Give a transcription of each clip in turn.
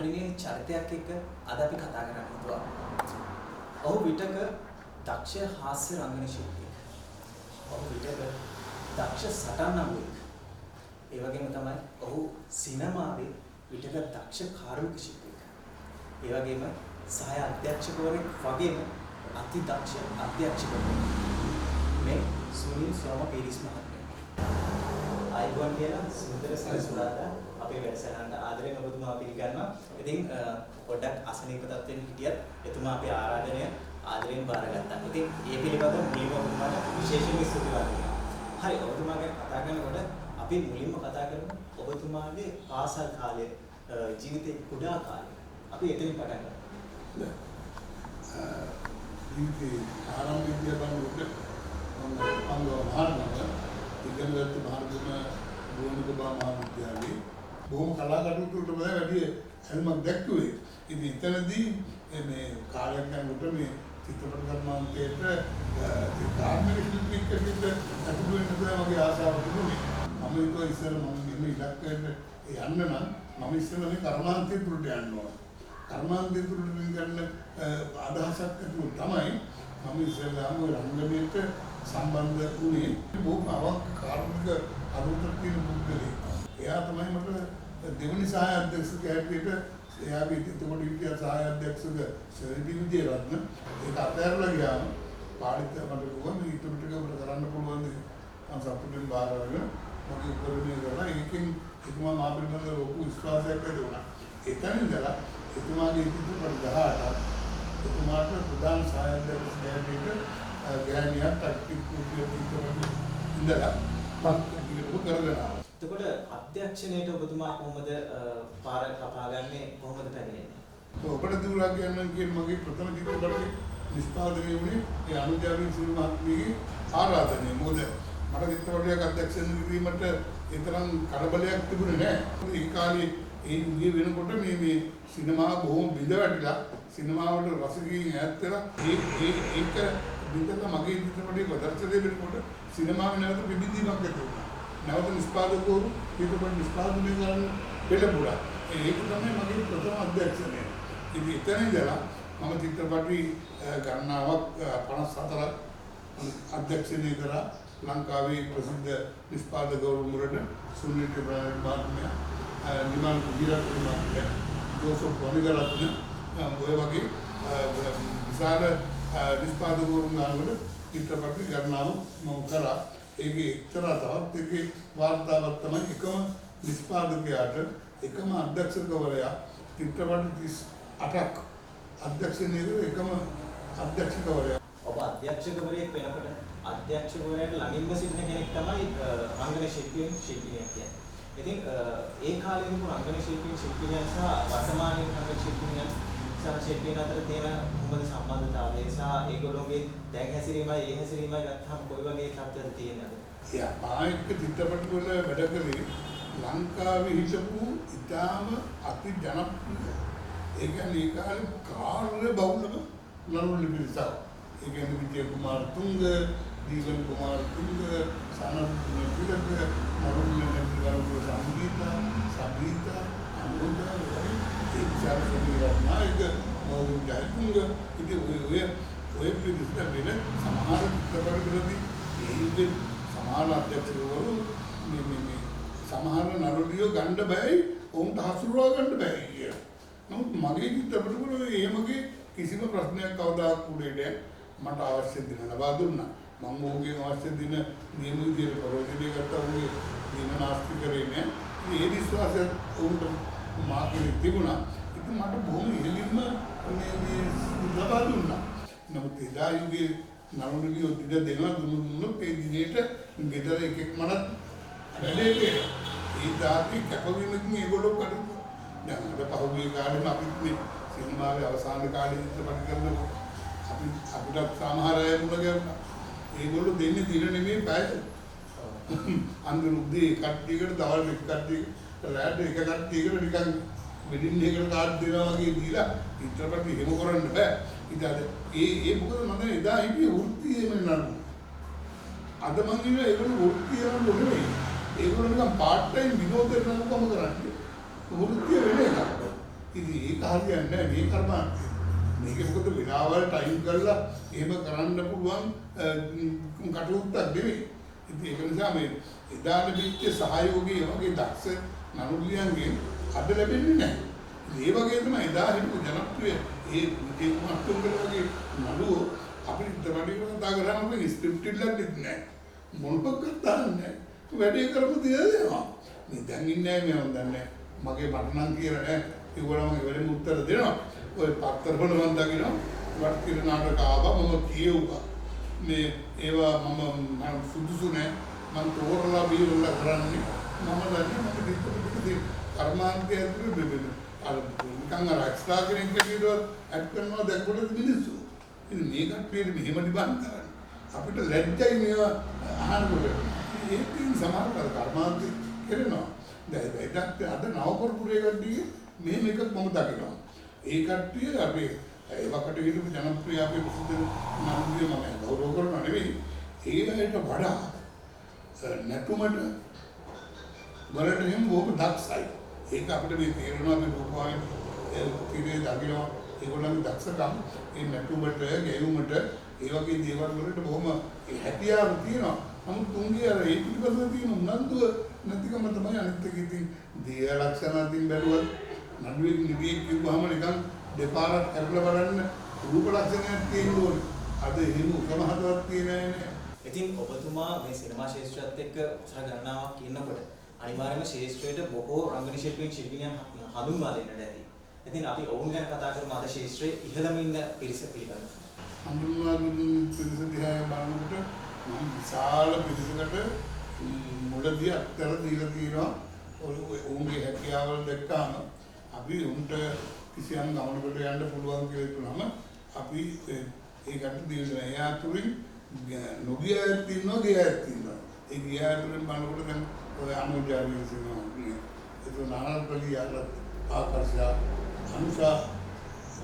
ආදරණීය චරිතයක් එක්ක අද අපි කතා කරන්න හිතුවා. ඔහු විටක දක්ෂ හාස්‍ය රංගන ශිල්පියෙක්. ඔහු විටක දක්ෂ සටන් නළුවෙක්. ඒ වගේම තමයි ඔහු සිනමාවේ විටක දක්ෂ කාර්මික ශිල්පියෙක්. ඒ වගේම සහාය අධ්‍යක්ෂකවරයෙක් වගේම අති දක්ෂ අධ්‍යක්ෂකවරයෙක්. මේ සුනිල් සෝමපීරිස් මහත්මයා. ආයුබෝවන් කියලා සුන්දර සරසුරාදා අපේ වැඩසටහනට ආදරයෙන් ඔබතුමා පිළිගන්නවා. ඉතින් පොඩ්ඩක් අසනීප තත්ත්වෙන් හිටියත් එතුමා අපේ ආරාධනය ආදරයෙන් බාරගත්තා. ඉතින් ඒ පිළිබඳව මුලින්ම ඔබතුමාට විශේෂයෙන් ස්තුතිවන්ත වෙනවා. හරි, ඔබතුමා ගැන කතා කරනකොට අපි මුලින්ම කතා කරමු ඔබතුමාගේ පාසල් කාලය, ජීවිතේ කුඩා කාලය. අපි එතනින් පටන් ගමු. ජීවිතේ ආරම්භ විද්‍යාලවල මම අංගවහරනම ඉගෙනගත්ත භාරතීය ගෝනිකබා මහාවිද්‍යාලයේ බොහොම කලා කටයුතු වලට වැඩි හැල්මක් දැක්කුවේ. ඉතින් එතනදී මේ කාලයක් යනකොට මේ චිත්‍රපට කර්මාන්තයේට කාර්මික ශිල්පියෙක් විදිහට අතුරු වෙන්න තමයි මගේ ආසාව තිබුණේ. මම හිතුවා ඉස්සර මම මේ ඉලක්කයට යන්න නම් මම ඉස්සර මේ කර්මාන්තය තුරට යන්න ඕන. කර්මාන්තය තුරට ගන්න අදහසක් ඇතුව තමයි මම ඉස්සරහම රංගනයට සම්බන්ධ වුණේ. බොහොම අවංක කාර්මික අරුතක් තියෙන පුද්ගලෙක්. එයා තමයි මට දෙවනි සහාය අධ්‍යක්ෂකයා හැටියට එයාගේ එතකොට හිටිය සහාය අධ්‍යක්ෂක ශ්‍රී විද්‍යාරත්න ඒක අතහැරලා ගියාම පාඩිත මට කිව්වා මේ ඊට පිටක අපිට කරන්න පුළුවන් දේ මම සතුටින් බාර අරගෙන මගේ උපරිමය කරලා ඒකෙන් එතුමා මා පිළිබඳව ලොකු විශ්වාසයක් ඇති වුණා. එතන ඉඳලා එතුමාගේ ඉතිපිට 18 එතුමාට ප්‍රධාන සහාය අධ්‍යක්ෂකයා හැටියට ගෑනියක් ටැක්ටික් කුටියක් ඉඳලා මම කරගෙන ආවා. එතකොට අධ්‍යක්ෂණයට ඔබතුමා කොහොමද පාර කපාගන්නේ, කොහොමද පැමිණෙන්නේ? ඔබට දුරලා කියන්නේ මගේ ප්‍රථම චිත්‍රපටයේ නිෂ්පාදනය වුණේ ඒ අනුජාවින් සිල් මහත්මියගේ ආරාධනය. මොකද මට චිත්‍රපටයක් අධ්‍යක්ෂණය කිරීමට ඒ තරම් කලබලයක් තිබුණේ නැහැ. ඒ කාලේ ඒ යුගයේ වෙනකොට මේ සිනමාව බොහොම බිඳ වැටිලා සිනමාවට රසිකයින් ඈත් වෙලා ඒක බිඳලා මගේ චිත්‍රපටයේ ප්‍රදර්ශනය වෙනකොට සිනමාවේ නැවත පිබිදීමක් ඇති වුණා. නැවත නිෂ්පාදකවරු චිත්‍රපට නිෂ්පාදනය කරන්න පෙළඹුණා. ඒක තමයි මගේ ප්‍රථම අධ්‍යක්ෂණය. ඉතින් එතන ඉඳලා මම චිත්‍රපටි ගණනාවක් 54 අධ්‍යක්ෂණය කරා. ලංකාවේ ප්‍රසිද්ධ නිෂ්පාදකවරු මුරට සුනිල් ප්‍රාණ මහත්මයා, නිමල් කුඩිරත් මහත්මයා, ජෝසප් වනිගරත්න ඔය වගේ විශාල නිෂ්පාදකවරු ගානවල චිත්‍රපටි ගණනාව මම කරා. ඒකේ එක්තරා තවත් එකේ වාර්තාවක් තමයි එකම නිෂ්පාදකයාට එකම අධ්‍යක්ෂකවරයා චිත්‍රපට 38ක් අධ්‍යක්ෂණය කරන එකම අධ්‍යක්ෂකවරයා. ඔබ අධ්‍යක්ෂකවරයෙක් වෙනකොට අධ්‍යක්ෂකවරයාට ළඟින්ම සිටින කෙනෙක් තමයි රංගන ශිල්පියෙක් කියන්නේ. ඉතින් ඒ කාලේ තිබුණු රංගන ශිල්පියන් සහ වර්තමානයේ රංගන ශිල්පියන් ශිල්පීන් අතර තියෙන මොකද සම්බන්ධතාවය සහ ඒගොල්ලෝගේ දැන් හැසිරීමයි ඒ හැසිරීමයි ගත්තාම කොයි වගේ තත්ත්වයක්ද තියෙනවද? ආයක චිත්‍රපට වල වැඩ කරේ ලංකාවේ හිටපු ඉතාම අති ජනප්‍රිය. ඒ කියන්නේ ඒ කාලේ කාර්ය බහුලම නළුල්ල පිරිසක්. ඒ කියන්නේ විජය කුමාර තුංග, දීපන් කුමාර තුංග, සනත් පිටක, නළුල්ල නළුල්ල සංගීතා, අනුරාධ ඒ චාරිත්‍රාක් නායක මොහොත ජයතුංග ඉතින් ඔය පිළිස්ත වෙන සමහර චිත්‍රපටවලදී ඒ සමාන අධ්‍යක්ෂකවරු මේ සමහර නළුලියෝ ගන්න බෑයි උන්ට හසුරුවා ගන්න බෑයි කිය. නමුත් මගේ චිත්‍රපටවල එහෙමගේ කිසිම ප්‍රශ්නයක් කවදාවත් උඩේ මට අවශ්‍ය දින ලබා දුන්නා. මම ඕකේ අවශ්‍ය දින නියම විදිහට ප්‍රයෝජනය ගත්තා. ඕකේ දින නාස්ති කරේ නෑ. ඒ විශ්වාසය උන්ට මාගේ තිබුණා. ඉතින් මට බොහොම ඉහළින්ම මේ ලබා දුන්නා. නමුත් එදා යුගයේ නළුලියෝ දින දෙනවා දුන්නොත් ඒ දිනේට ගෙදර එකෙක් මනත් වැඩේ කියලා. ඒ දාති කැපවීමකින් ඒගොල්ලෝ කටයුතු. දැන් අද පහුගිය කාලෙම අපිත් මේ සිනමාවේ අවසාන කාලේ චිත්‍රපට කරනකොට අපිට සමහර අය මුණ ගැහුණා. ඒගොල්ලෝ දෙන්නේ දින නෙමෙයි පැය. අන්තිම උදේ කට්ටියකට දවල් එක කට්ටියකට රැට එක කට්ටියකට නිකන් වෙඩින් එකකට කාඩ් දෙනවා වගේ දීලා චිත්‍රපට එහෙම කරන්න බෑ. ඉතින් අද ඒ මොකද මම එදා හිටියේ වෘත්තියේම නඩු. අද මම කියන්නේ ඒගොල්ලෝ වෘත්තියම නෙමෙයි. ඒගොල්ලෝ නිකන් පාර්ට් ටයිම් විනෝදයක් නම්කම කරන්නේ. වෘත්තිය වෙන එකක්. ඉතින් හරියන්නේ නැහැ මේ කර්මාන්තය. මේක මොකද විලාවල් ටයිම් කරලා එහෙම කරන්න පුළුවන් කටයුත්තක් නෙවෙයි. ඉතින් ඒක නිසා මේ එදාට පිට සහයෝගී වගේ දක්ෂ නළුලියන්ගෙන් අද ලැබෙන්නේ නැහැ. ඒ වගේ තමයි එදා හිටපු ජනප්‍රිය ඒ මට්ටමකට වගේ නළුවෝ අපිට ඉතරවලින් කතා කරාම ස්ක්‍රිප්ට් එකක් නැහැ. මොනවක්වත් දාන්නේ නැහැ. වැඩේ කරපු දේ දෙනවා. මේ දැන් ඉන්නේ නැහැ මම දන්නේ. මගේ මට නම් කියලා නෑ. ඒගොල්ලෝ මගේ වැඩේම උත්තර දෙනවා. ඔය පත්තර වල මම දකිනවා. වට කිර නාටක ආවා මම කියෙව්වා. මේ ඒවා මම සුදුසු නෑ. මම තෝරලා බීරලා කරන්නේ. මම දන්නේ මම දෙන්න කර්මාන්තය ඇතුළේ බෙදෙන. අර නිකන් අර එක්ස්ට්‍රා කෙනෙක් කියනකොට ඇඩ් කරනවා දැක්කොට මිනිස්සු. ඉතින් මේ කට්ටියට මෙහෙම නිබන් කරන්නේ. අපිට ලැජ්ජයි මේවා අහනකොට. ඒකෙන් සමහරවල් කර්මාන්තය කරනවා. දැන් අද නවපුරපුරේ කට්ටිය මෙහෙම එකක් මම දකිනවා. ඒ කට්ටිය අපි ඒවකට හිටපු ජනප්‍රිය අපේ ප්‍රසිද්ධ නළුවිය මම ගෞරව කරනවා නෙවෙයි. ඒකට වඩා නැටුමට වලට එහෙම බොහොම දක්ෂයි. ඒක අපිට මේ තේරෙනවා මේ රූපවාහිනී ටිකේ දකිනවා ඒගොල්ලන්ගේ දක්ෂකම් ඒ නැටුමට ගැයුමට ඒ වගේ දේවල් වලට බොහොම හැකියාව තියෙනවා. නමුත් තුන්ගේ අර ඒ පිළිබඳව තියෙන උනන්දුව නැතිකම තමයි අනිත් එක. ඉතින් දිය ලක්ෂණ අතින් බැලුවත් නඩුවෙක් නිවියෙක් කිව්වහම නිකන් දෙපාරක් කරලා බලන්න රූප ලක්ෂණයක් තියෙන්න ඕනේ. අද එහෙම උපමහතවත් තියෙන්නේ නැහැ. ඉතින් ඔබතුමා මේ සිනමා ශාස්ත්‍රයත් එක්ක උසර ගණනාවක් ඉන්නකොට අනිවාර්යයෙන්ම ශාස්ත්‍රයට බොහෝ රංගන ශිල්පීන් ශිල්පිනියන් හඳුන්වා දෙන්නට ඇති. ඉතින් අපි ඔවුන් ගැන කතා කරමු අද ශාස්ත්‍රයේ ඉහළම ඉන්න පිරිස පිළිබඳව. හඳුන්වා දුන්න පිරිස දිහා බලනකොට මම විශාල පිරිසකට මුලදී අත්තර දීලා තියෙනවා. ඔවුන්ගේ හැකියාවල් දැක්කාම අපි උන්ට කිසියම් ගමනකට යන්න පුළුවන් කියලා හිතුනම අපි ඒකට දීලා එයා තුලින් නොගිය අයත් ඉන්නවා ගිය අයත් ඉන්නවා. ඒ ගිය අයතුලින් බලනකොට දැන් ඔය අනුජානීය සිනමා ඒක නානල්පලි ආකර්ෂා අනුෂා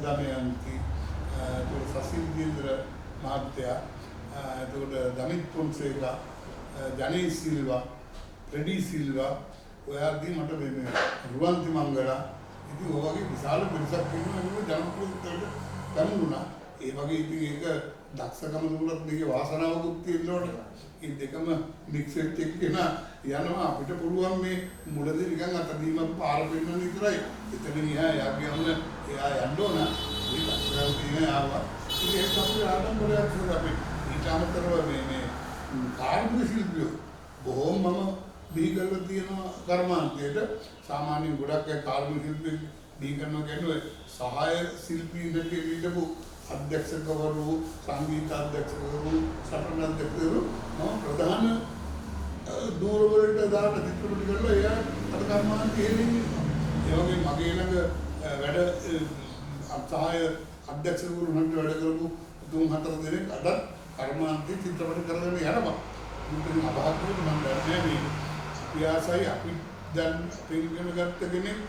දමයන්ති සසිල්දීන්ද්‍ර මහත්තයා එතකොට දමිත් පොන්සේකා ජනී සිල්වා ප්‍රෙඩි සිල්වා ඔයාදී මට මේ රුවන්ති මංගලා ඉතින් ඔය වගේ විශාල පිරිසක් ඉන්නවා ඒක ජනප්‍රියත්වයට ගන්නුණා. ඒ වගේ ඉතින් ඒක දක්ෂකම දුන්නත් මේකේ වාසනාවකුත් තියෙනවනේ. මේ දෙකම මික්ස් වෙච්ච එකේන යනවා අපිට පුළුවන් මේ මුලදී නිකන් අතදීමක් පාර පෙන්නන විතරයි. එතන ගියා යා කියන්න එයා යන්න ඕන. මේ දක්ෂකම් තියෙන ආවා. ඉතින් ඒක තමයි ආරම්භයක් කරලා අපි ඊට අමතරව මේ කාර්මික ශිල්පියෝ බොහොම බිහි කරලා තියෙන කර්මාන්තයට සාමාන්‍යයෙන් ගොඩක් අය කාර්මික ශිල්පී බිහි කරනවා කියන්නේ සහාය ශිල්පී දෙකේ ඉඳපු අධ්‍යක්ෂකවරු සංගීත අධ්‍යක්ෂකවරු සටන අධ්‍යක්ෂකවරු ප්‍රධාන දූරවලට දාන දික්කරුටි කරලා එයා අර කර්මාන්තයේ ඉන්නේ. ඒ වගේ මගේ ළඟ වැඩ සහාය අධ්‍යක්ෂකවරු හන්ද වැඩ කරපු 3-4 දෙනෙක් අද කර්මාන්තයේ චිත්‍රපට කරගෙන යනවා. මුලින්ම අභාග්‍යව මම දන්නේ මේ පියාසයි අපි දැන් පිළිගන්න ගත්ත කෙනෙක්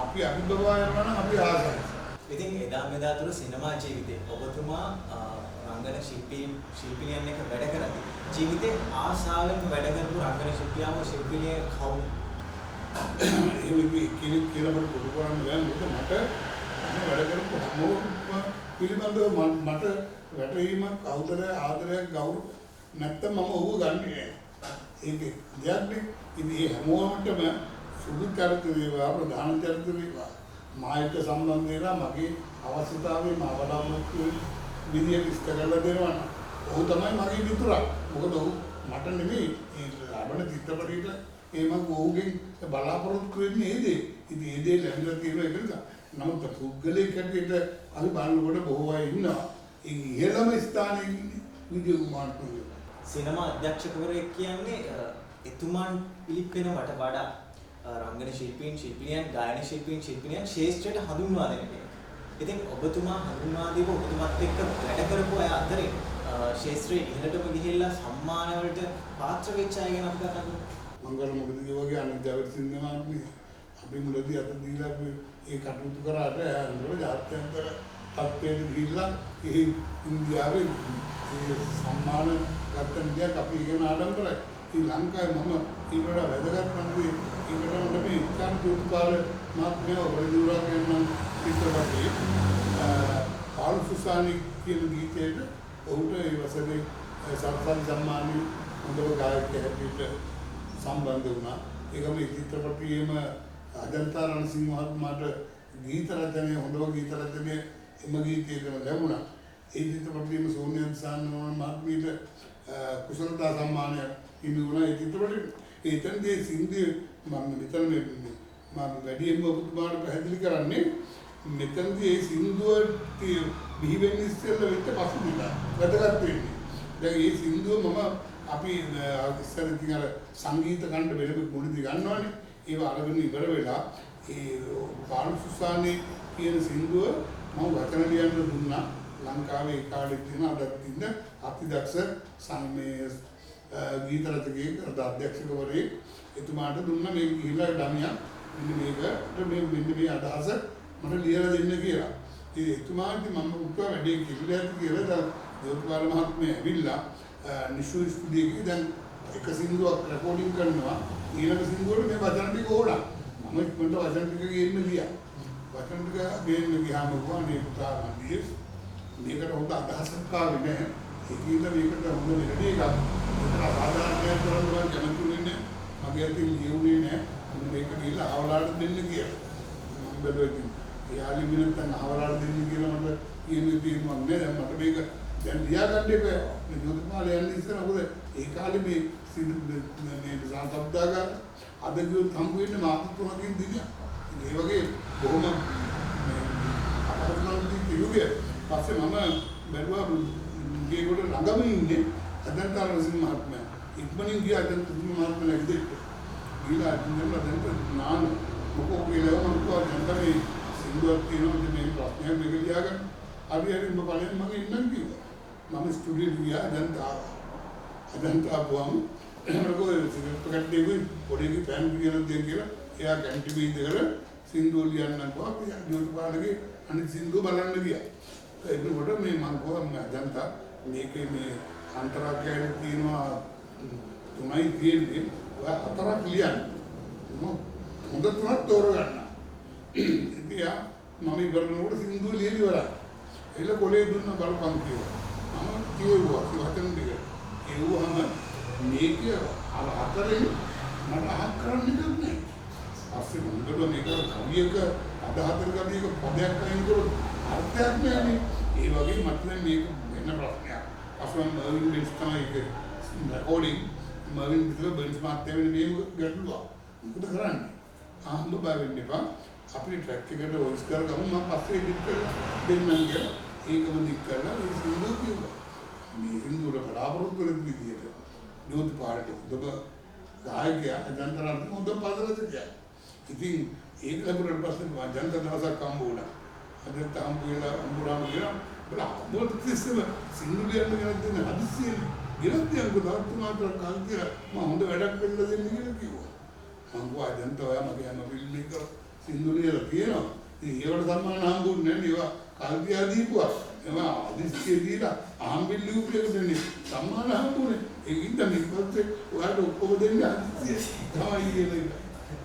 අපි අභිබවා යනවා නම් අපි ආසයි. ඉතින් එදා මෙදා තුර සිනමා ජීවිතේ ඔබතුමා රංගන ශිල්පිනියන් එක්ක වැඩ කරද්දී ජීවිතේ ආසාවෙන් වැඩ කරපු රංගන ශිල්පියාව ශිල්පිනිය කවුද? ඒ වගේ කෙනෙක් කියලා මට පොදු කරන්න බෑ. මොකද මට වැඩ කරපු හැමෝම පිළිබඳව මට වැටහීමක් ආදරයක් ගෞරව නැත්තම් මම ඔහු ගන්නෙ නෑ. ඒක දෙයක් නේ. ඉතින් මේ හැමෝමටම සුදු චරිත වේවා ප්‍රධාන චරිත වේවා මායික සම්බන්ධ වෙලා මගේ අවශ්‍යතාවයේ මාවලම්මක් විදියට ඉස්ත කරලා දෙනවා. ඔහු තමයි මගේ මිතුරා. මොකද ඔහු මට නෙමෙයි ඒ ලබන චිත්‍රපටයක ඒ මම ඔහුගෙන් බලාපොරොත්තු වෙන්නේ ඒ දේ. ඉතින් ඒ දේ ලැබිලා තියෙන එක නිසා. නමුත් පුද්ගලයෙක් හැටියට අපි බලනකොට බොහෝ අය ඉන්නවා. ඒ ඉහළම ස්ථානයේ ඉන්නේ විජය කුමාරතුංග. සිනමා අධ්‍යක්ෂකවරයෙක් කියන්නේ එතුමන් පිළිපෙනවට වඩා රංගන ශිල්පීන් ශිල්පිනියන් ගායන ශිල්පීන් ශිල්පිනියන් ශාස්ත්‍රයට හඳුන්වා දෙන කෙනෙක්. ඉතින් ඔබතුමා හඳුන්වා දීපු ඔබතුමාත් එක්ක වැඩ කරපු අය අතරේ ශාස්ත්‍රයේ ඉහළටම ගිහිල්ලා සම්මාන වලට පාත්‍ර වෙච්ච අය ගැන අපි කතා කරමු. මංගල මොකද වගේ අනිද්දාවට සින්දමාත්මේ අපි මුලදී අත දීලා අපි ඒ කටයුතු කරාට අන්තිමට ජාත්‍යන්තර තත්ත්වයට ගිහිල්ලා ඒ ඉන්දියාවේ ඒ සම්මාන ගත්ත නිදියක් අපි ඉගෙන ආඩම්බරයි. ශ්‍රී ලංකාවේ මම ඊට වඩා වැදගත් වන්නේ ඊට වඩා මේ ඉස්ලාම් දූතපාල මාත්‍මය වරදුරා කියන චිත්‍රපට සුසානි කියන ගීතයට ඔහුට ඒ වසරේ සරසවි සම්මානයේ හොඳම ගායකයෙක් හැටියට සම්බන්ධ වුණා. ඒකම මේ චිත්‍රපටයේම අජන්තා රණසිංහ මහත්මයාට ගීත රචනය හොඳම ගීත රචනය එම ගීතයටම ලැබුණා. ඒ චිත්‍රපටයේම සෝනියන් සාන්නෝන් මහත්මියට කුසලතා සම්මානය හිමි වුණා. ඒ චිත්‍රපටයේ එතනදී සින්දුවේ මම මෙතන මම වැඩියෙන්ම ඔබතුමාට පැහැදිලි කරන්නේ මෙතනදී ඒ සින්දුව බිහි වෙන්නේ ඉස්සෙල්ලා වෙච්ච පසුබිම වැදගත් වෙන්නේ. දැන් මේ සින්දුව මම අපි ඉස්සර ඉතින් අර සංගීත කණ්ඩ වෙලෙක මුලදී ගන්නවානේ. ඒව අරගෙන ඉවර වෙලා ඒ පානුසුසානේ කියන සින්දුව මම වචන ලියන්න දුන්නා. ලංකාවේ ඒ කාලේ තියෙන අදත් ඉන්න අතිදක්ෂ සංමේ ගීත රචකයෙක් අධ්‍යක්ෂකවරයෙක් එතුමාට දුන්නා මේ ගිහිලා ළමයා මෙන්න මේකට මෙන්න මේ අදහස මට ලියලා දෙන්න කියලා. ඒ එතුමාට මම උත්සාහ වැඩි කිව්ලා ඇති කියලා දේවපාල මහත්මයා ඇවිල්ලා නිෂු ස්ටුඩියෝ එකේ දැන් එක සින්දුවක් රෙකෝඩින් කරනවා. ඊළඟ සින්දුවට මේ වචන ටික ඕඩා. මම ඉක්මනට වචන ටික ගේන්න ගියා. වචන ටික ගේන්න ගියාම වුණේ පුතා මන්දියේ මේකට හොඳ අදහසක් ආවේ නැහැ. ඒකීද මේකට හොඳ මෙලඩි එකක්. ඒතර සාධාරණයක් කරනවා කැමතිුනේ නැහැ. මගේ අතින් ලියුනේ නැහැ. මේක ගිහලා අවලාට දෙන්න කියලා. මම බැලුවා යාලි මිනිත්තන් අවලාට දෙන්න කියලා මට කියන්නේ තියෙනවා නේද? මට මේක දැන් ලියා ගන්න එපා. මේ ජෝතිපාල යන්නේ ඉස්සර මොකද ඒ කාලේ මේ මේ සාන්තබ්දාගාර අද ගියොත් හම්බ වෙන්නේ මාස 3කින් දිනයක්. ඒ වගේ බොහොම අපරාධී තියුගේ පස්සේ මම බැලුවා ගේගොඩ ළඟම ඉන්නේ අදන්තර රසින් මහත්මයා. ඉක්මනින් ගියා අදන්තර මහත්මයා ඉදිරියට. ගිහලා අදින්නම් නාන මොකෝ කියලා මම කිව්වා ජන්තමේ සින්දුවක් තියෙනවා මේ ප්‍රශ්නයක් මේක ලියාගන්න. අපි හරි මම බලන්න මම ඉන්නම් කිව්වා. මම ස්ටුඩියෝ ගියා අදන්තා බුවම් එනකොට සිගරට් පැකට් දෙකයි පොඩි පෑන් පිටියක් දෙන්න කියලා එයා කැන්ටින් ඉඳලා සින්දුව ලියන්න ගියා. අපි ජෝතිපාලගේ අනිත් සින්දුව බලන්න ගියා. එතකොට මේ මම කොහොමද අදන්තා මේකේ මේ අන්තරාග්‍යයන් තියෙනවා 3යි තියෙන්නේ ඔය 4ක් ලියන්න. හොඳ 3ක් තෝරගන්න. ඉතින් මම ඉවරනකොට සින්දුව ලියලි වරා. එළ කොලේ දුන්න බලපන් කියලා. මම කිව්වා වචන ටික. ඒවම මේක අර හතරෙන් මට අහක් කරන්න දෙයක් නැහැ. පස්සේ මොකද මේක කවියක අද හතර කවියක පදයක් අයින් කරොත් අර්ථයක් නැහැ. ඒ වගේ මට මේක වෙන ප්‍රශ්නයක්. අසුන් මර්වින් බෙන්ස් තමයි ඒක රෙකෝඩින් මර්වින් විතර බෙන්ස් මාත්‍යා වෙන මේ ගැටලුවා. මොකද කරන්නේ? ආම්බ බය වෙන්න එපා. අපේ ට්‍රැක් එකට වොයිස් කරගමු මම පස්සේ එඩිට් කරලා දෙන්නම් කියලා. ඒකම දික් කරලා මේ සින්දුව කිව්වා. මේ සින්දුවල බලාපොරොත්තු වෙන විදියට ජෝතිපාලට හොඳම ගායකයා අජන්තරන්ට හොඳ පද රචකයා. ඉතින් ඒක ලැබුණාට පස්සේ අජන්ත දවසක් හම්බ වුණා. අජන්ත හම්බ වෙලා හම්බුනාම කියලා බලා මොකද කිසිම සින්දු ලියන්න ගැන දෙන හදිස්සියෙන් ගිරන්තියක් ගොඩක් මාතර කල් කියලා මම හොඳ වැඩක් වෙන්න දෙන්න කියලා කිව්වා. මම කිව්වා අජන්ත ඔයා මගේ හැම ෆිල්ම් එක සින්දු ලියලා තියෙනවා. ඉතින් ඒවට සම්මාන හම්බුන්නේ නැහැ ඒවා කල්පියා දීපුවා. එනවා හදිස්සිය දීලා ආම්බිල්ලු උපයක දෙන්නේ සම්මාන හම්බුනේ. ඒකින්ද මේ පස්සේ ඔයාලට ඔක්කොම දෙන්නේ හදිස්සිය තමයි කියන්නේ.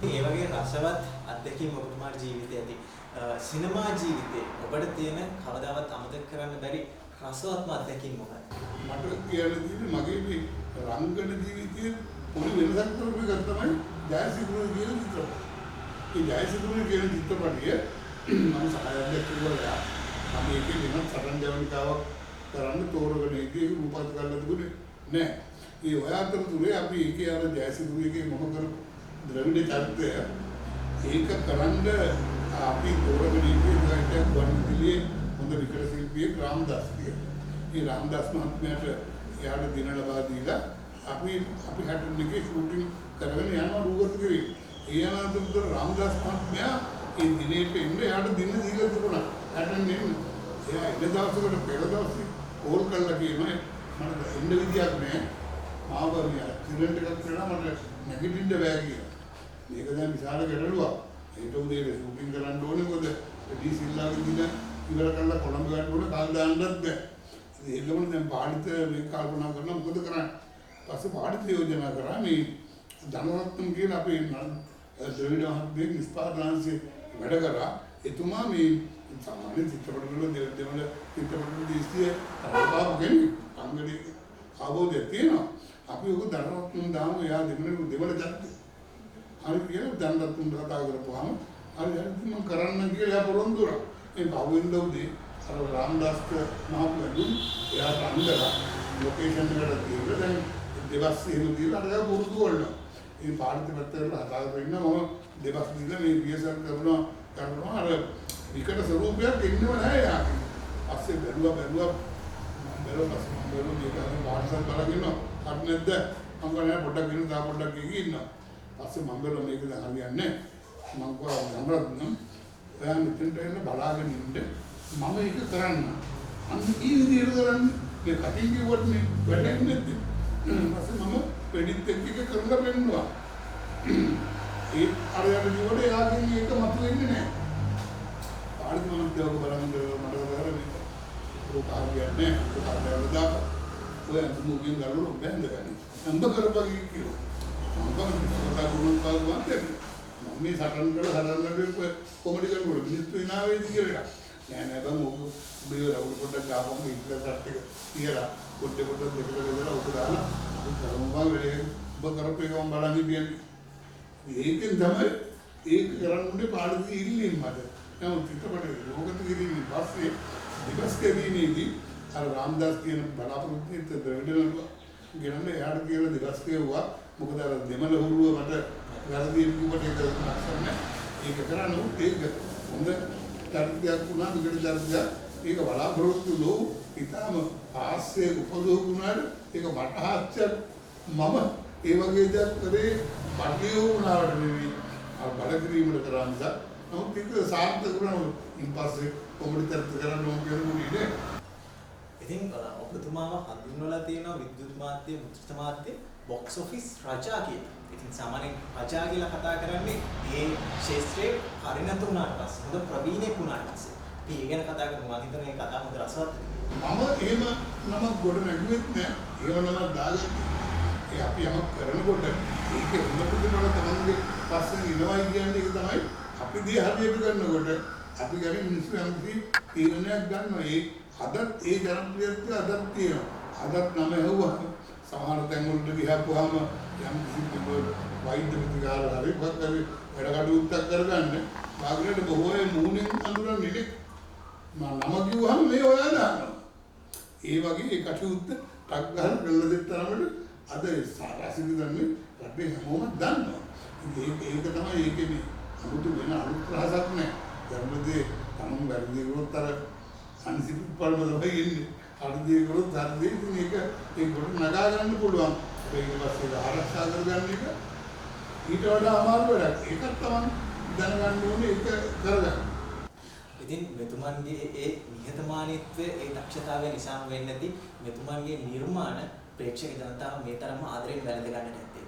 ඒ වගේ රසවත් අත්දැකීම් ඔබතුමාගේ ජීවිතයේ ඇති සිනමා ජීවිතේ ඔබට තියෙන කවදාවත් අමතක කරන්න බැරි රසවත්ම අත්දැකීම් මොකක්ද? මට කියන්න තියෙන්නේ මගේ මේ රංගන ජීවිතයේ පොඩි වෙනසක් කරපු එක තමයි ජයසිංහ කියන චිත්‍රපටය. ඒ ජයසිංහ කියන චිත්‍රපටය මම සහායයක් කරලා මම ඒකේ වෙනත් සටන් ජවනිකාවක් කරන්න තෝරගෙන ඉදී රූපත් කරලා තිබුණේ නෑ. ඒ ඔය අතරතුරේ අපි ඒකේ අර ජයසිංහගේ මොන කර ද්‍රවිඩ චරිතය ඒක කරන්න අපි තෝරගෙන ඉන්නේ වන්දිලියේ හොඳ විකර ශිල්පියෙක් රාමදාස් කියලා. ඒ රාමදාස් මහත්මයාට එයාට දින ලබා දීලා අපි හැටන් එකේ ෂූටින් කරගෙන යනවා රූගතුගේ. ඒ අතරතුර රාමදාස් මහත්මයා ඒ දිනේට එන්නේ එයාට දින දීලා තිබුණා. හැටන් එන්න. එයා ඉන්න දවසකට පෙර දවසේ කෝල් කරලා කියනවා මට එන්න විදියක් නැහැ. මාව මේ සිලෙන්ඩ් එකක් කරලා මට නැගිටින්න බෑ කියලා. මේක දැන් විශාල ගැටලුවක්. ඒක උදේ ෂූටින් කරන්න ඕනේ මොකද ඩී සිල්ලාගේ දින ඉවර කරලා කොළඹ ගන්න ඕනේ කාල් දාන්නත් බෑ. ඒකම දැන් පාඩිත මේ කල්පනා කරනවා මොකද කරන්නේ? පස්සේ පාඩිත යෝජනා කරා මේ ධනරත්නම් කියන අපේ ද්‍රවිඩ මහත්මයෙක් නිෂ්පාදනාංශේ වැඩ කරා. එතුමා මේ සාමාන්‍ය චිත්‍රපටවල දෙවන චිත්‍රපටවල දේශීය රටාවක් ගෙන්නේ අංගලි ආවෝදේ තියෙනවා. අපි ඔක දරවතුන් දාමු එයා දෙවන චරිතය. හරි කියලා දැන්වත් තුන් කතා කරපුවාම හරි මම කරන්න කියලා එයා පොරොන්දු වුණා. ඒ බවුවෙන්ද උදේ අර රාම්දාස්ක මහත්මයාගේ එයාට අන්දලා ලොකේෂන් එකට ගිහින් දැන් දෙවස් එහෙම දීලා අර පුරුදු කරනවා. ඒ පාර්ලිමේන්තු පැත්තට හදා ගන්න මම දෙවස් දීලා මේ රියසල් කරනවා අර විකට ස්වරූපයක් එන්නව නැහැ යා. පස්සේ බැලුවා මේක වාට්සප් බලගෙන අත් නැද්ද මම ගාන පොඩ්ඩක් ගෙන තා පොඩ්ඩක් ගිහින් ඉන්නවා. පස්සේ මම බැලුවා මේක දැන් හරියන්නේ මම කව ගම්රත්නම් ඔයා මෙතෙන්ට එන්න බලාගෙන ඉන්න මම ඒක කරන්න. අන්න ඒ විදිහට කරන්නේ මේ කටින් කිව්වට මේ වැඩක් නැද්ද? පස්සේ මම වෙඩිත් එක්ක කරලා පෙන්නුවා. ඒ අරයන් කිව්වට එයාගෙන් ඒක මතුවෙන්නේ නැහැ. පාර්ලිමේන්තු මන්ත්‍රීව බලන්න මට කරන්නේ රෝකාරියන්නේ රෝකාරියවල දාප ඔය අමුගෙන් ගලවලා බැඳගන්නේ. අම්බ කරපගේ කිව්වා. අම්බ කතා කරනවා මම මේ සටන් කරලා කොමඩි කරනකොට මිනිස්සු ඉනාවේද කියලා. නෑ බං ඔබ බේරවුල් පොඩ්ඩක් ගාපම ඉස්සරහට එක තියලා පොඩ්ඩ දෙකකට දාලා උඩ දාලා කරමුවා වෙලේ ඔබ කරපේකම බලන් ඉන්නේ. ඒකෙන් තමයි ඒක කරන්නේ පාඩුවේ ඉන්නේ මට. නමුත් චිත්‍රපටයේ ලෝකෙට ගිහින් පස්සේ දිවස් කැදීමේදී අර රාම්දාස් කියන බලාපොරොත්තු වෙච්ච දෙවිදෙන ගෙනන්නේ එයාට කියලා දිවස් කියුවා. මොකද අර දෙමළ හුරුව මට වැරදි කිව්වට ඒක ලක්ෂණ ඒක කරන්නේ ඒක හොඳ චරිතයක් වුණා විකට චරිතයක් ඒක බලාපොරොත්තු ලෝ ඊටම ආස්සේ උපදෝකුණාට ඒක මට හාස්‍යයක් මම ඒ වගේ දෙයක් කරේ බඩේ වුණාට නෙවෙයි අර බඩ කිරීමකට කරන්නේ නමුත් ඒක සාර්ථක වුණා ඉන්පස්සේ කොමඩි චරිත කරන්න ඕන කෙනෙකුනේ ඉතින් ඔබතුමාව හඳුන්වලා තියෙනවා විද්‍යුත් මාධ්‍ය මුද්‍රිත මාධ්‍ය බොක්ස් ඔෆිස් රජා කියලා. ඉතින් සාමාන්‍යයෙන් රජා කියලා කතා කරන්නේ මේ ශාස්ත්‍රයේ පරිණත වුණාට පස්සේ හොඳ ප්‍රවීණෙක් වුණාට පස්සේ. අපි ඒ ගැන කතා කරමු. මම හිතන්නේ මේ කතාව හොඳ රසවත්. මම එහෙම නමක් ගොඩ නැගුවෙත් නෑ. එහෙම නමක් දාගත්තා. ඒ අපි යමක් කරනකොට ඒකේ හොඳ ප්‍රතිඵල තමයි පස්සේ ඉනවයි කියන්නේ ඒක තමයි අපි දී හරියට කරනකොට අපි ගන්නේ මිනිස්සු යම්කි තීරණයක් ගන්නවා. ඒ අදත් ඒ ජනප්‍රියත්වය අදත් තියෙනවා. අදත් නම ඇහුවා. සමහර තැන් වලට ගිහපුවාම යම් කිසි වෛද්‍ය ප්‍රතිකාර හරි වක්කරි වැඩ කටයුත්තක් කරගන්න වාග්රේට බොහෝයේ මූණෙන් අඳුරන්නේ නම කිව්වහම මේ ඔයා දානවා. ඒ වගේ ඒ කටයුත්ත ටක් ගහලා බෙල්ල දෙතරමට අද සාරාසිරි දන්නේ රටේ හැමෝම දන්නවා. ඒක තමයි ඒකේ මේ අමුතු වෙන අලුත් රහසක් නෑ. ධර්මදී තමුන් වැඩි කරොත් අර අනිසිපු පරමදවයි ඉන්නේ. අර්ධිය කරොත් ධර්මදී මේක ඒක කොට නගා ගන්න පුළුවන්. ඊට පස්සේ ආරක්ෂා කරගන්න එක ඊට වඩා අමාරු වැඩක්. ඒකත් තමයි දැනගන්න ඕනේ ඒක කරගන්න. ඉතින් මෙතුමන්ගේ ඒ නිහතමානීත්වය ඒ දක්ෂතාවය නිසාම වෙන්නේ නැති මෙතුමන්ගේ නිර්මාණ ප්‍රේක්ෂක ජනතාව මේ තරම්ම ආදරෙන් වැළඳ ගන්න නැත්තේ.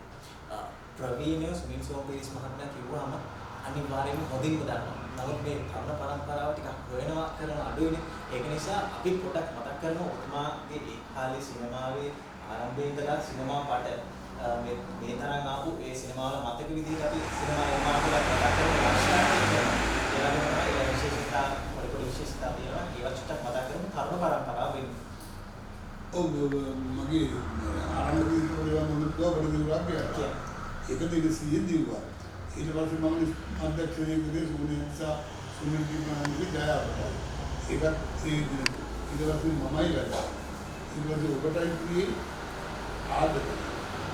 ප්‍රවීණ සුනිල් සෝමපිරිස් මහත්මයා කිව්වහම අනිවාර්යයෙන්ම හොඳින්ම දන්නවා. නමුත් මේ තරුණ පරම්පරාව ටිකක් හොයනවා කරන අඩුයිනේ. ඒක නිසා අපි පොඩක් මතක් කරනවා ඔබතුමාගේ ඒ කාලේ සිනමාවේ ආරම්භයේ ඉඳලා සිනමා පාට මේ තරම් ආපු ඒ සිනමාවල මතක විදිහට අපි සිනමා නිර්මාණ කරලා කතා කරන ලක්ෂණ ඒ විශේෂතා පොඩි විශේෂතා තියෙනවා. ඒවත් චුට්ටක් මතක් කරමු තරුණ පරම්පරාව වෙන්නේ. ඔව් මගේ ආරම්භයේ ඉඳලා මොනවද කරන්නේ ඒක දෙකසිය දිව්වා. ඊට පස්සේ මම අධ්‍යක්ෂකයෙකුගේ සුනිල්සා සුනිල් කිමාන්ගේ ජයවර්ධන. ඒකත් ඊට පස්සේ මමයි වැඩ. ඊට පස්සේ ඔබටයි කියේ ආද.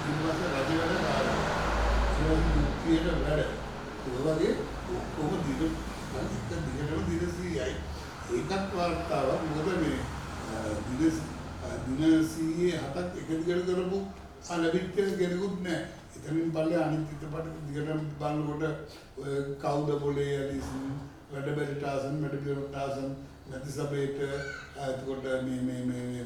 ඊට පස්සේ රජ වැඩ ආවා. ඊට පස්සේ වැඩ. ඒ වගේ කොහොමද දිගටම දිගසියයි. ඒකත් වාර්තාවක් මොකද මේ දිනසියේ හතක් එක දිගට කරපු අලවිච්ච කෙනෙකුත් නැහැ. එතනින් පල්ලේ අනිත් චිත්‍රපට දිගටම බලනකොට ඔය කවුද පොලේ ඇලිසන් වැඩ බෙල්ටාසන් නැති සබේට එතකොට මේ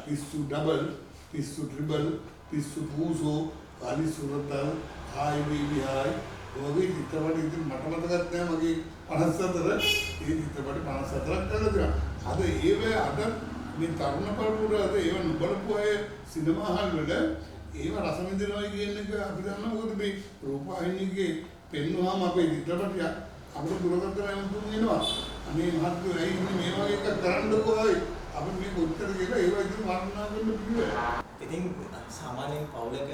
පිස්සු ඩබල් පිස්සු ට්‍රිබල් පිස්සු පූසෝ අලි සුරතල් හායි බීබි හායි ඔගේ චිත්‍රපට ඉතින් මට මතකත් නැහැ මගේ 54 ඒ චිත්‍රපට 54ක් කරලා තියෙනවා. අද ඒවේ අද මේ තරුණ පරපුරට ඒව බලපු අය සිනමා හල් වල ඒව රස විඳිනවා කියන එක අපි දන්නවා. මොකද මේ රූපවාහිනියේ පෙන්වුවාම අපේ චිත්‍රපටයක් අපිට දුරකථන යොමුතුන් වෙනවා. අනේ මහත්තයෝ ඇයි ඉන්නේ මේ වගේ එකක් කරන්නකෝ අය අපි මේක උත්තර කියලා ඒ වගේ වර්ණනා කරන්න පිළිවෙල. ඉතින් සාමාන්‍යයෙන් පවුලක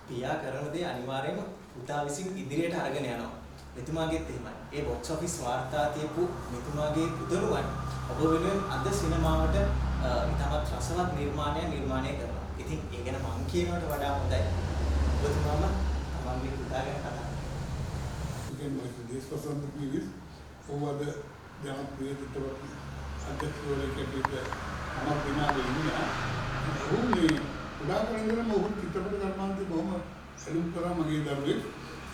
පියා කරන දේ අනිවාර්යයෙන්ම පුතා විසින් ඉදිරියට අරගෙන යනවා. මෙතුමාගේත් එහෙමයි. ඒ බොක්ස් ඔෆිස් වාර්තා තියපු මෙතුමාගේ පුතණුවන් ඔබ වෙනුවෙන් අද සිනමාවට ඉතාමත් රසවත් නිර්මාණයක් නිර්මාණය කරනවා. ඉතින් ඒ ගැන මම කියනවට වඩා හොඳයි ඔබතුමාම තමන්ගේ පුතා ගැන කතා කරන්න. Again, like this person the previous over the ජනප්‍රිය චිත්‍රපට අධ්‍යක්ෂකවරයෙකුට අමර දිනාගේ ඉන්නවා. ඔහු මේ උදාහරණ දෙන්න ඔහු චිත්‍රපට කර්මාන්තේ බොහොම සැලුම් කරා මගේ දරුවෙක්.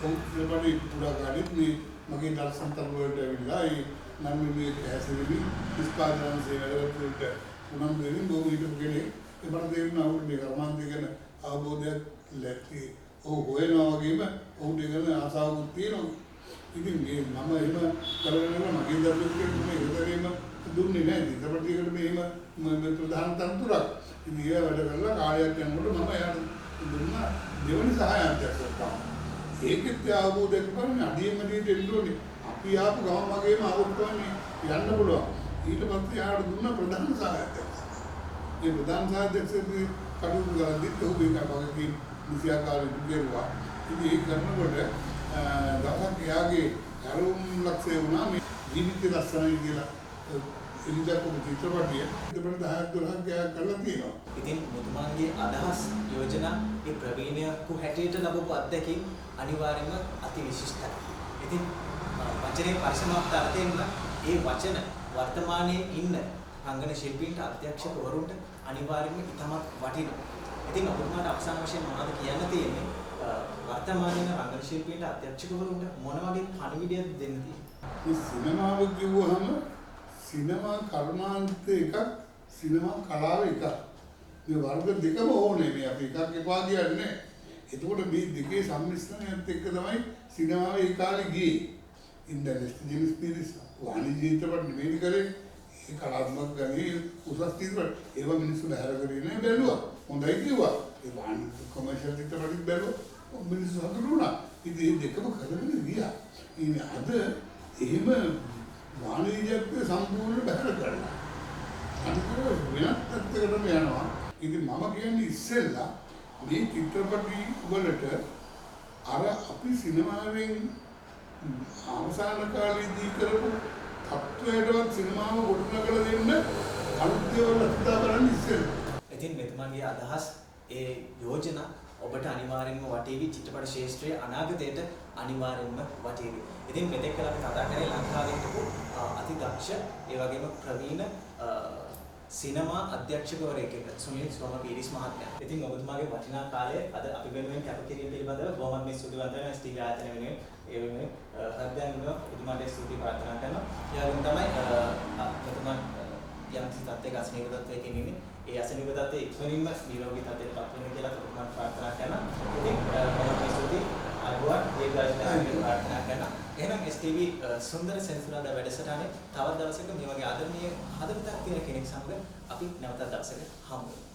ඔහු චිත්‍රපටයේ පුරාකාරීත් මේ මගේ දර්ශන තල වලට ඇවිල්ලා ඒ නම් මේ හැසිරෙවි නිෂ්පාදන සේවවලට උනම් දෙමින් බොහොම හිටපු කෙනෙක්. ඒ බර දෙන්න ඔහු මේ කර්මාන්තය ගැන අවබෝධයක් ලැබී ඔහු හොයනවා වගේම ඔහුට ගැන ආසාවකුත් තියෙනවා. ඉතින් මේ මම එහෙම කරගෙන මගේ දරුවෙක් මේ ඉතරේම දුන්නේ නැහැ. චිත්‍රපටයකට මේ ප්‍රධාන තනතුරක්. ඉතින් ඒ වැඩ කරලා කාලයක් යනකොට මම එයාට දුන්නා දෙවනි සහායකත්වයක් තමයි. ඒකෙත් අවබෝධයක් කරගන්න අඩියෙමඩියට එන්න ඕනේ. අපි ආපු ගම වගේම අවුරුද්දවන්නේ යන්න පුළුවන්. ඊට පස්සේ එයාට දුන්න ප්‍රධාන සහායකත්වයක්. මේ ප්‍රධාන සහායකත්වයේ කටයුතු කරද්දී ඔහු ඒකට වගේ නිසියාකාරී දුන්නා. ඉතින් ඒක කරනකොට දවසක් එයාගේ අරුම් ලක්ෂය වුණා මේ ජීවිත ලස්සනයි කියලා එලිදකු චිත්‍රපටිය ඉතින් 10ක් 12ක් ගයක් කරලා තියෙනවා. ඉතින් මුතුමාගේ අදහස් යෝජනා ඒ ප්‍රවීණයෙකු හැටියට ලැබපු අත්දැකීම් අනිවාර්යයෙන්ම අති විශිෂ්ටයි. ඉතින් වචනේ පරිසමාප්ත අර්ථයෙන්ම ඒ වචන වර්තමානයේ ඉන්න රංගන ශිල්පීන්ට අධ්‍යක්ෂකවරුන්ට අනිවාර්යයෙන්ම ඉතාමත් වටිනවා. ඉතින් ඔබතුමාට අවසාන වශයෙන් මොනවද කියන්න තියෙන්නේ? වර්තමානයේ රංගන ශිල්පීන්ට අධ්‍යක්ෂකවරුන්ට මොන වගේ පණිවිඩයක් දෙන්න තියෙන්නේ? මේ සිනමාව කිව්වහම සිනමා කර්මාන්ත එකක් සිනමා කලාව එකක්. මේ වර්ග දෙකම ඕනේ. මේ අපි එකක් එපා කියන්නේ. එතකොට මේ දෙකේ සම්මිශ්‍රණයත් එක්ක තමයි සිනමාවේ ඒ කාලේ ගියේ. ඉන්ඩස්ට්‍රි ජේම්ස් පීරිස් වාණිජ්‍ය චිත්‍රපට නෙමෙයි කරේ. ඒ කලාත්මක ගණේ උසස් චිත්‍රපට ඒවා මිනිස්සු බහැර කරේ නෑ බැලුවා. හොඳයි කිව්වා. ඒ වාණිජ්‍ය කොමර්ෂල් චිත්‍රපට බැලුවා. මිනිස්සු හඳුනුණා. ඉතින් මේ දෙකම කරගෙන ගියා. ඉතින් අද එහෙම වාණිජ්‍යත්වය සම්පූර්ණ බහැර කරලා. අනිත් වෙනත් පැත්තකටම යනවා. ඉතින් මම කියන්නේ ඉස්සෙල්ලා මේ චිත්‍රපටි වලට අර අපි සිනමාවෙන් අවසාන කාලේදී කරපු තත්ත්වයටවත් සිනමාව ගොඩනගලා දෙන්න අලුත් දේවල් හිතා බලන්න ඉස්සෙල්ලා. ඉතින් මෙතුමාගේ අදහස් ඒ යෝජනා ඔබට අනිවාර්යෙන්ම වටේවි. චිත්‍රපට ශාස්ත්‍රයේ අනාගතයට අනිවාර්යෙන්ම වටේවි. ඉතින් මෙතෙක් කල අපි කතා කරේ ලංකාවේ හිටපු අති දක්ෂ ඒ වගේම ප්‍රවීණ සිනමා අධ්‍යක්ෂකවරයෙක් සුනිල් සෝමපීරිස් මහත්මයා. ඉතින් ඔබතුමාගේ වටිනා කාලය අද අපි වෙනුවෙන් කැපකිරීම පිළිබඳව බොහොමත් මේ ස්තුති වන්දනා ස්ටීව් ආයතන වෙනුවෙන් ඒ වෙනුවෙන් හෘදයෙන්ම ඔබතුමාට ස්තුති ප්‍රාර්ථනා කරනවා. ඒ වගේම තමයි ඔබතුමා යම් කිසි තත්ත්වයක අසනීප තත්ත්වයකින් ඉන්නේ. ඒ අසනීප තත්ත්වයේ ඉක්මනින්ම නිරෝගී තත්ත්වයට පත් වෙන්න කියලා ඔබතුමාට ප්‍රාර්ථනා කරනවා. ඉතින් ඔබතුමාට ස්තුති අරුවත් දීර්ඝායුෂ ප්‍රාර්ථනා කරනවා. එහෙනම් STV සුන්දර සෙන්සුරාදා වැඩසටහනේ තවත් දවසක මේ වගේ ආදරණීය හදවතක් තියෙන කෙනෙක් සමග අපි නැවතත් දවසක හමු වෙමු.